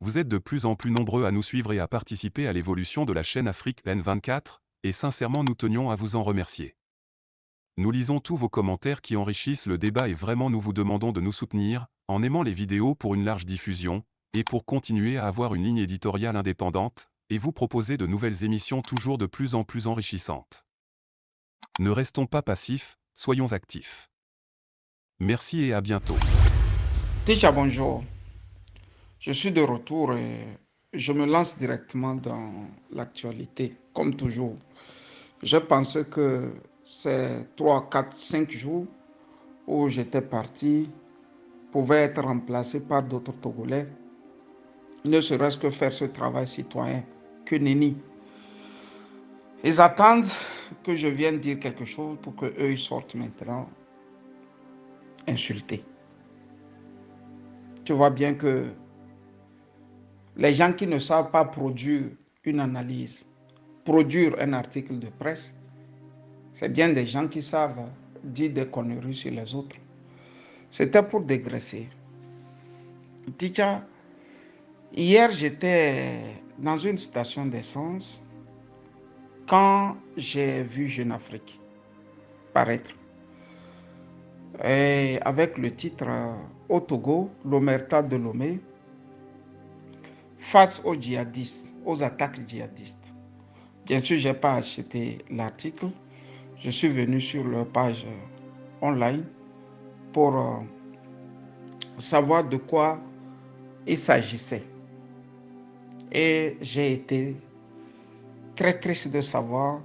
Vous êtes de plus en plus nombreux à nous suivre et à participer à l'évolution de la chaîne Afrique N24, et sincèrement nous tenions à vous en remercier. Nous lisons tous vos commentaires qui enrichissent le débat et vraiment nous vous demandons de nous soutenir, en aimant les vidéos pour une large diffusion, et pour continuer à avoir une ligne éditoriale indépendante, et vous proposer de nouvelles émissions toujours de plus en plus enrichissantes. Ne restons pas passifs, soyons actifs. Merci et à bientôt. Déjà bonjour, je suis de retour et je me lance directement dans l'actualité, comme toujours. Je pensais que ces 3, 4, 5 jours où j'étais parti pouvaient être remplacés par d'autres Togolais, ne serait-ce que faire ce travail citoyen que nenni. Ils attendent que je vienne dire quelque chose pour qu'eux ils sortent maintenant insultés. Tu vois bien que les gens qui ne savent pas produire une analyse, produire un article de presse, c'est bien des gens qui savent dire des conneries sur les autres. C'était pour dégraisser. Ticha, hier j'étais dans une station d'essence quand j'ai vu Jeune Afrique paraître. Et avec le titre Au Togo, l'omerta de Lomé face aux djihadistes, aux attaques djihadistes. Bien sûr, je n'ai pas acheté l'article. Je suis venu sur leur page online pour savoir de quoi il s'agissait. Et j'ai été très triste de savoir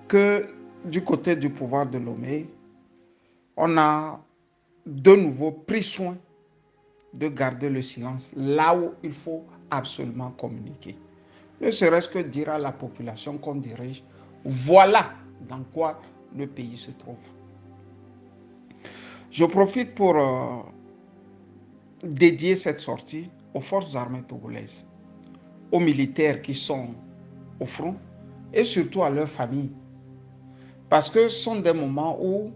que du côté du pouvoir de Lomé, on a de nouveau pris soin de garder le silence là où il faut absolument communiquer. Ne serait-ce que dire à la population qu'on dirige, voilà dans quoi le pays se trouve. Je profite pour dédier cette sortie aux forces armées togolaises, aux militaires qui sont au front et surtout à leurs familles. Parce que ce sont des moments où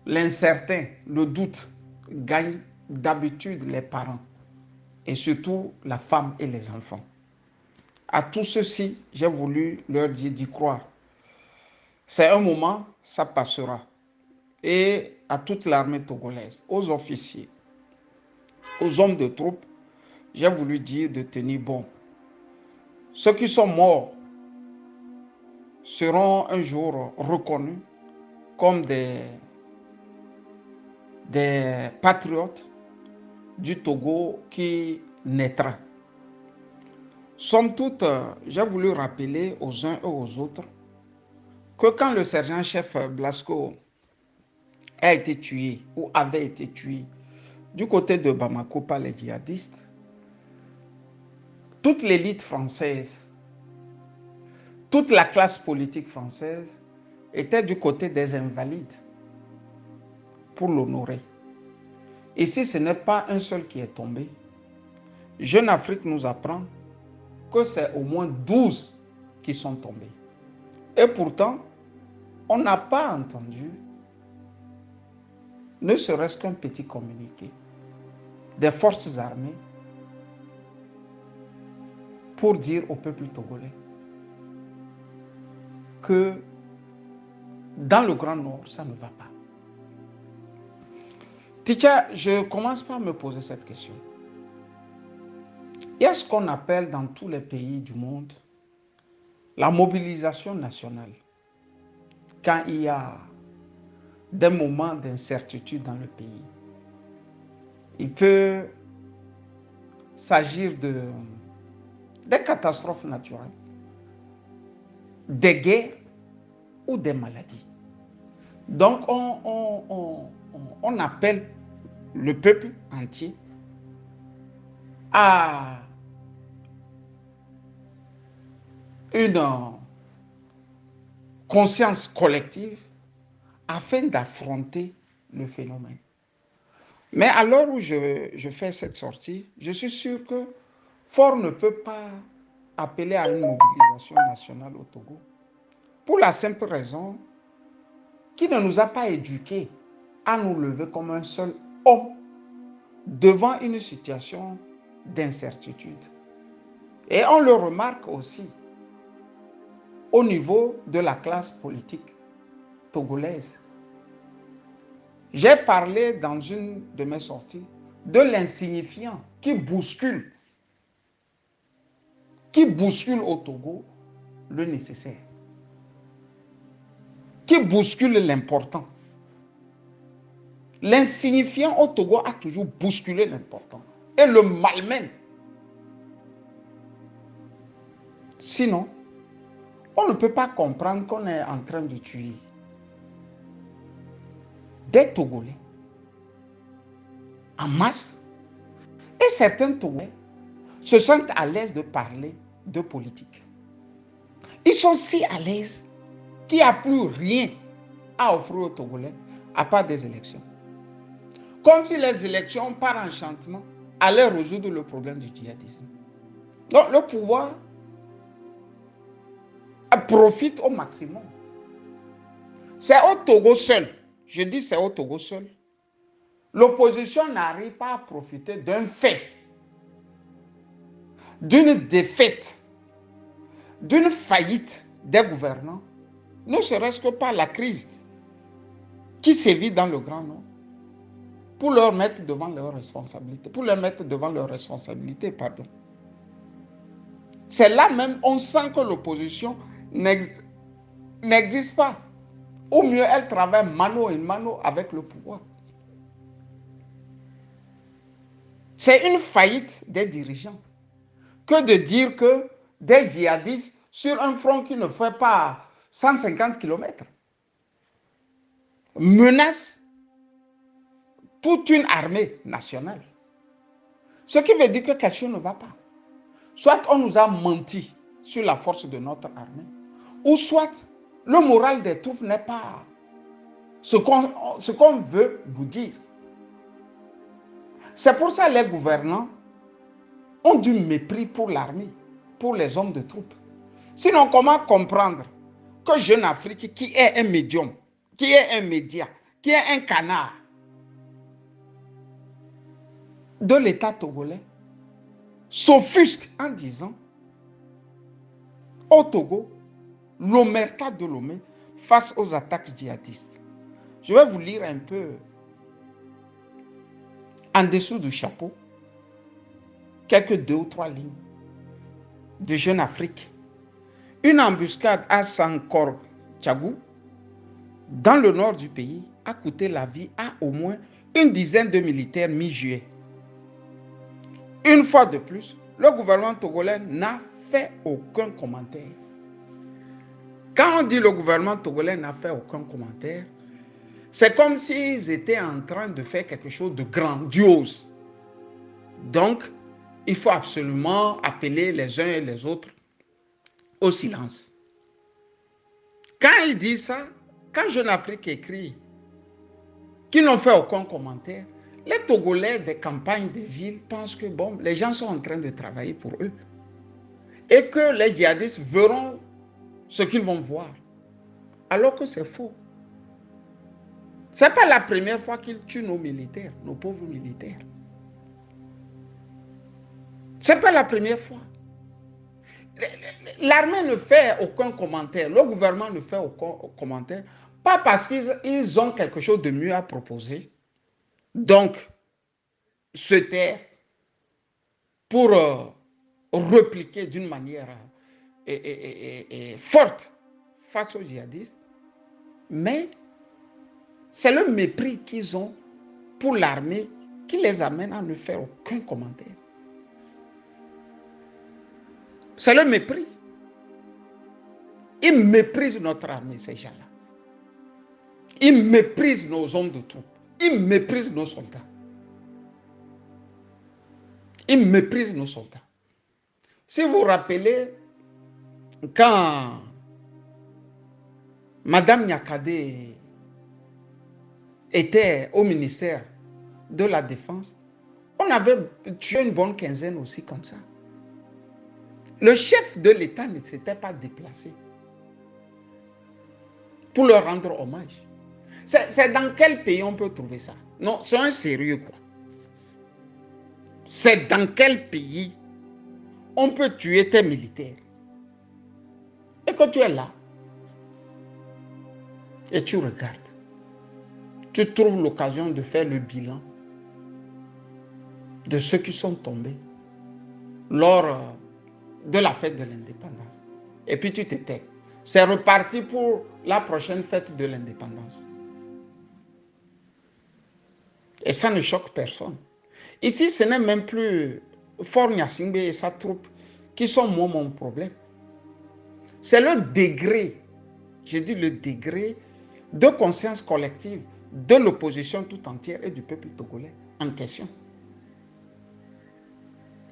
l'incertain, le doute gagne d'habitude les parents et surtout la femme et les enfants. À tous ceux-ci, j'ai voulu leur dire d'y croire. C'est un moment, ça passera. Et à toute l'armée togolaise, aux officiers, aux hommes de troupes, j'ai voulu dire de tenir bon. Ceux qui sont morts seront un jour reconnus comme des patriotes du Togo qui naîtra. Somme toute, j'ai voulu rappeler aux uns et aux autres que quand le sergent-chef Blasco a été tué ou avait été tué du côté de Bamako par les djihadistes, toute l'élite française, toute la classe politique française était du côté des invalides pour l'honorer. Et si ce n'est pas un seul qui est tombé, Jeune Afrique nous apprend que c'est au moins 12 qui sont tombés. Et pourtant, on n'a pas entendu, ne serait-ce qu'un petit communiqué des forces armées pour dire au peuple togolais que dans le Grand Nord, ça ne va pas. Ticha, je commence par me poser cette question. Il y a ce qu'on appelle dans tous les pays du monde la mobilisation nationale. Quand il y a des moments d'incertitude dans le pays, il peut s'agir des catastrophes naturelles, des guerres ou des maladies. Donc on appelle le peuple entier à une conscience collective afin d'affronter le phénomène. Mais à l'heure où je fais cette sortie, je suis sûr que Fort ne peut pas appeler à une mobilisation nationale au Togo. Pour la simple raison qu'il ne nous a pas éduqués à nous lever comme un seul homme devant une situation d'incertitude. Et on le remarque aussi au niveau de la classe politique togolaise. J'ai parlé dans une de mes sorties de l'insignifiant qui bouscule au Togo le nécessaire, qui bouscule l'important. L'insignifiant au Togo a toujours bousculé l'important et le malmène. Sinon, on ne peut pas comprendre qu'on est en train de tuer des Togolais en masse. Et certains Togolais se sentent à l'aise de parler de politique. Ils sont si à l'aise qu'il n'y a plus rien à offrir aux Togolais à part des élections. Comme si les élections, par enchantement, allaient résoudre le problème du djihadisme. Donc le pouvoir profite au maximum. C'est au Togo seul, je dis c'est au Togo seul, l'opposition n'arrive pas à profiter d'un fait, d'une défaite, d'une faillite des gouvernants, ne serait-ce que par la crise qui sévit dans le Grand Nord, pour leur mettre devant leurs responsabilités, C'est là même, on sent que l'opposition n'existe pas. Au mieux, elle travaille mano à mano avec le pouvoir. C'est une faillite des dirigeants que de dire que des djihadistes sur un front qui ne fait pas 150 km menacent toute une armée nationale. Ce qui veut dire que quelque chose ne va pas. Soit on nous a menti sur la force de notre armée, ou soit le moral des troupes n'est pas ce qu'on veut nous dire. C'est pour ça que les gouvernants ont du mépris pour l'armée, pour les hommes de troupes. Sinon, comment comprendre que Jeune Afrique, qui est un médium, qui est un média, qui est un canard de l'État togolais, s'offusque en disant au Togo, l'omerta de Lomé face aux attaques djihadistes. Je vais vous lire un peu en dessous du chapeau quelques 2 ou 3 lignes de Jeune Afrique. Une embuscade à Sankor Tchagou, dans le nord du pays, a coûté la vie à au moins une dizaine de militaires mi-juillet. Une fois de plus, le gouvernement togolais n'a fait aucun commentaire. Quand on dit le gouvernement togolais n'a fait aucun commentaire, c'est comme s'ils étaient en train de faire quelque chose de grandiose. Donc, il faut absolument appeler les uns et les autres au silence. Quand il dit ça, quand Jeune Afrique écrit qu'ils n'ont fait aucun commentaire, les Togolais des campagnes des villes pensent que bon, les gens sont en train de travailler pour eux et que les djihadistes verront ce qu'ils vont voir. Alors que c'est faux. Ce n'est pas la première fois qu'ils tuent nos militaires, nos pauvres militaires. Ce n'est pas la première fois. L'armée ne fait aucun commentaire, le gouvernement ne fait aucun commentaire, pas parce qu'ils ont quelque chose de mieux à proposer, donc se taire pour répliquer d'une manière forte face aux djihadistes, mais c'est le mépris qu'ils ont pour l'armée qui les amène à ne faire aucun commentaire. C'est le mépris. Ils méprisent notre armée, ces gens-là. Ils méprisent nos hommes de troupes. Ils méprisent nos soldats. Ils méprisent nos soldats. Si vous vous rappelez, quand Madame Nyakadé était au ministère de la Défense, on avait tué une bonne quinzaine aussi comme ça. Le chef de l'État ne s'était pas déplacé pour leur rendre hommage. C'est dans quel pays on peut trouver ça? Non, c'est un sérieux quoi. c'est dans quel pays on peut tuer tes militaires. Et quand tu es là, et tu regardes, tu trouves l'occasion de faire le bilan de ceux qui sont tombés lors de la fête de l'indépendance. Et puis tu te tais. C'est reparti pour la prochaine fête de l'indépendance. Et ça ne choque personne. Ici, ce n'est même plus Faure Gnassingbé et sa troupe qui sont moi mon problème. C'est le degré, je dis le degré de conscience collective de l'opposition tout entière et du peuple togolais en question.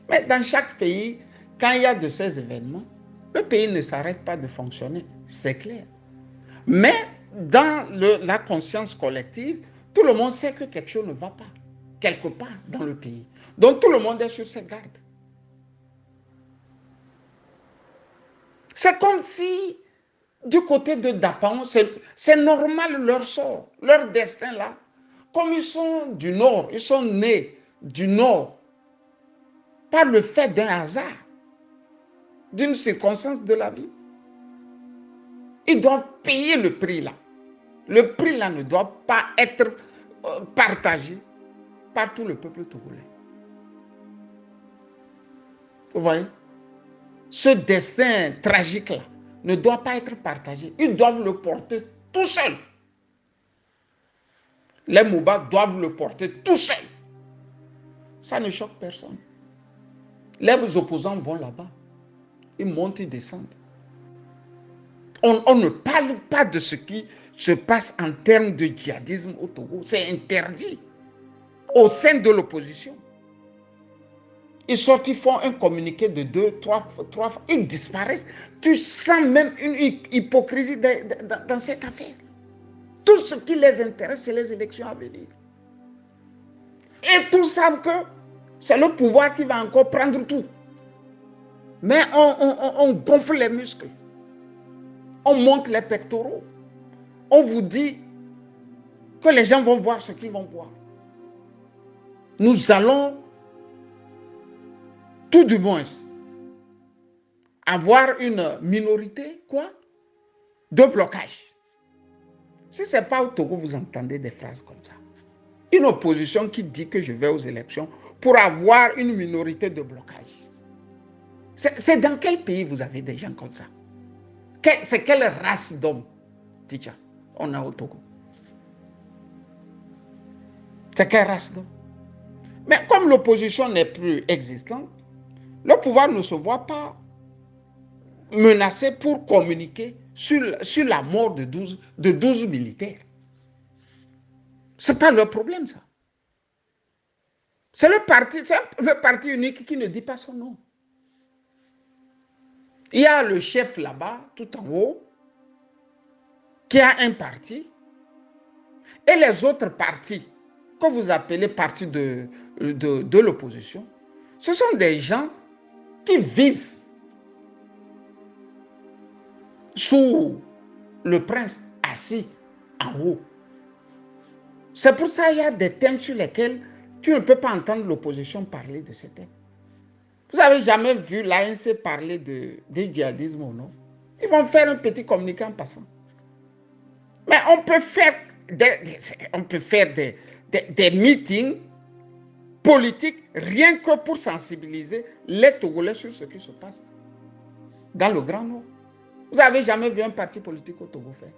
Mais dans chaque pays, quand il y a de ces événements, le pays ne s'arrête pas de fonctionner, c'est clair. Mais dans la conscience collective, tout le monde sait que quelque chose ne va pas, quelque part dans le pays. Donc tout le monde est sur ses gardes. C'est comme si, du côté de Dapan, c'est normal leur sort, leur destin là. Comme ils sont du Nord, ils sont nés du Nord, par le fait d'un hasard, d'une circonstance de la vie. Ils doivent payer le prix là. Le prix là ne doit pas être partagé par tout le peuple togolais. Vous voyez? Ce destin tragique là ne doit pas être partagé. Ils doivent le porter tout seuls. Les Mouba doivent le porter tout seuls. Ça ne choque personne. Les opposants vont là-bas. Ils montent, ils descendent. On ne parle pas de ce qui se passe en termes de djihadisme au Togo. C'est interdit au sein de l'opposition. Ils sortent, ils font un communiqué de 2, 3 fois, ils disparaissent. Tu sens même une hypocrisie dans cette affaire. Tout ce qui les intéresse, c'est les élections à venir. Et tous savent que c'est le pouvoir qui va encore prendre tout. Mais on gonfle les muscles. On monte les pectoraux. On vous dit que les gens vont voir ce qu'ils vont voir. Nous allons, tout du moins, avoir une minorité, quoi, de blocage. Si ce n'est pas au Togo, vous entendez des phrases comme ça. Une opposition qui dit que je vais aux élections pour avoir une minorité de blocage. C'est dans quel pays vous avez des gens comme ça? C'est quelle race d'hommes, Ticha, on a au Togo? C'est quelle race d'hommes? Mais comme l'opposition n'est plus existante, le pouvoir ne se voit pas menacé pour communiquer sur la mort de 12 militaires. Ce n'est pas leur problème, ça. C'est le parti unique qui ne dit pas son nom. Il y a le chef là-bas, tout en haut, qui a un parti, et les autres partis, que vous appelez partis de l'opposition, ce sont des gens qui vivent sous le prince assis en haut. C'est pour ça qu'il y a des thèmes sur lesquels tu ne peux pas entendre l'opposition parler de ces thèmes. Vous n'avez jamais vu l'ANC parler de djihadisme ou non? Ils vont faire un petit communiqué en passant. Mais on peut faire des meetings politiques rien que pour sensibiliser les Togolais sur ce qui se passe dans le Grand Nord. Vous n'avez jamais vu un parti politique au Togo faire?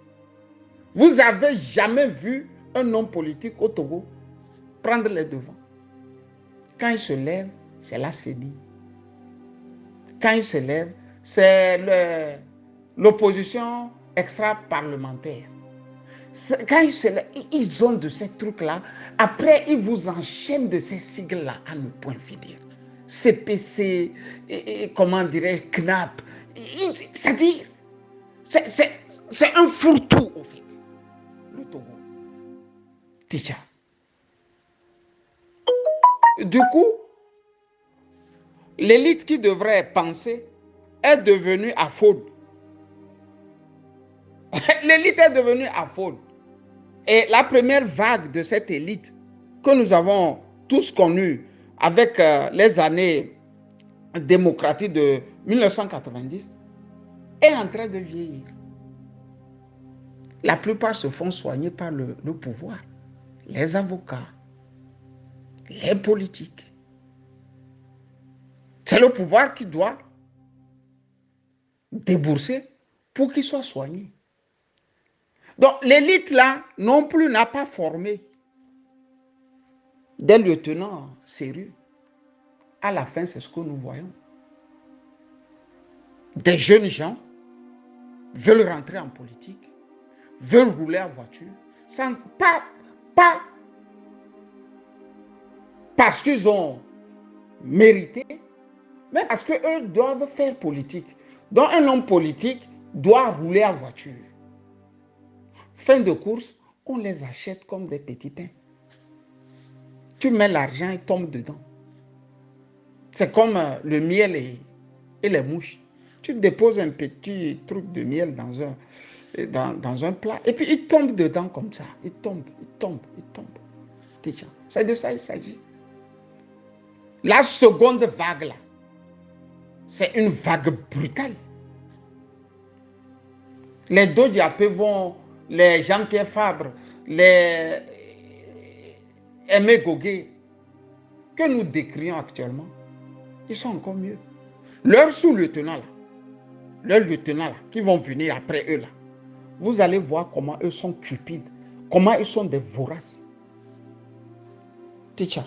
Vous n'avez jamais vu un homme politique au Togo prendre les devants? Quand il se lève, c'est la CENI. Quand il se lève, c'est l'opposition extra-parlementaire. Quand ils se lèvent, ils ont de ces trucs-là. Après, ils vous enchaînent de ces sigles-là à ne point finir. CPC, comment dirais-je, CNAP. C'est-à-dire, c'est un fourre-tout, au fait. Le Togo. Ticha. Du coup, l'élite qui devrait penser est devenue aphone. L'élite est devenue aphone. Et la première vague de cette élite que nous avons tous connue avec les années démocratiques de 1990, est en train de vieillir. La plupart se font soigner par le pouvoir, les avocats, les politiques. C'est le pouvoir qui doit débourser pour qu'ils soient soignés. Donc l'élite là non plus n'a pas formé des lieutenants sérieux. À la fin, c'est ce que nous voyons. Des jeunes gens veulent rentrer en politique, veulent rouler en voiture, sans, pas parce qu'ils ont mérité, mais parce qu'eux doivent faire politique. Donc un homme politique doit rouler en voiture. Fin de course, on les achète comme des petits pains. Tu mets l'argent et tombe dedans. C'est comme le miel et les mouches. Tu déposes un petit truc de miel dans un plat et puis il tombe dedans comme ça. Il tombe. C'est de ça qu'il s'agit. La seconde vague là, c'est une vague brutale. Les Dodiapé vont, les Jean-Pierre Fabre, les Aimé Goguet, que nous décrions actuellement, ils sont encore mieux. Leurs sous-lieutenants là, qui vont venir après eux là, vous allez voir comment eux sont cupides, comment ils sont des voraces. Teacher,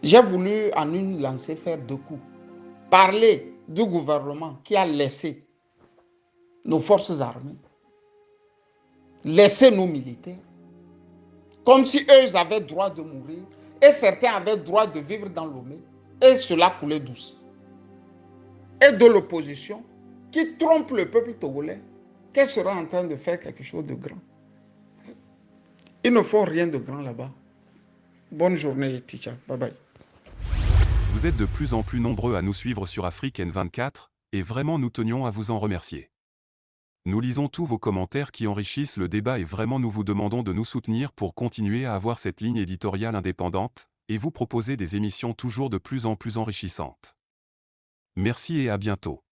j'ai voulu en une lancée faire 2 coups. Parler du gouvernement qui a laissé nos forces armées, laissé nos militaires, comme si eux avaient droit de mourir et certains avaient droit de vivre dans l'Omé et cela coulait douce. Et de l'opposition qui trompe le peuple togolais, qu'elle sera en train de faire quelque chose de grand. Il ne faut rien de grand là-bas. Bonne journée, teacher. Bye bye. Vous êtes de plus en plus nombreux à nous suivre sur Afrique N24, et vraiment nous tenions à vous en remercier. Nous lisons tous vos commentaires qui enrichissent le débat et vraiment nous vous demandons de nous soutenir pour continuer à avoir cette ligne éditoriale indépendante, et vous proposer des émissions toujours de plus en plus enrichissantes. Merci et à bientôt.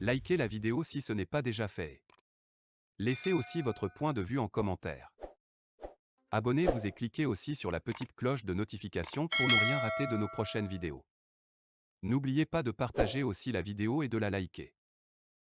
Likez la vidéo si ce n'est pas déjà fait. Laissez aussi votre point de vue en commentaire. Abonnez-vous et cliquez aussi sur la petite cloche de notification pour ne rien rater de nos prochaines vidéos. N'oubliez pas de partager aussi la vidéo et de la liker.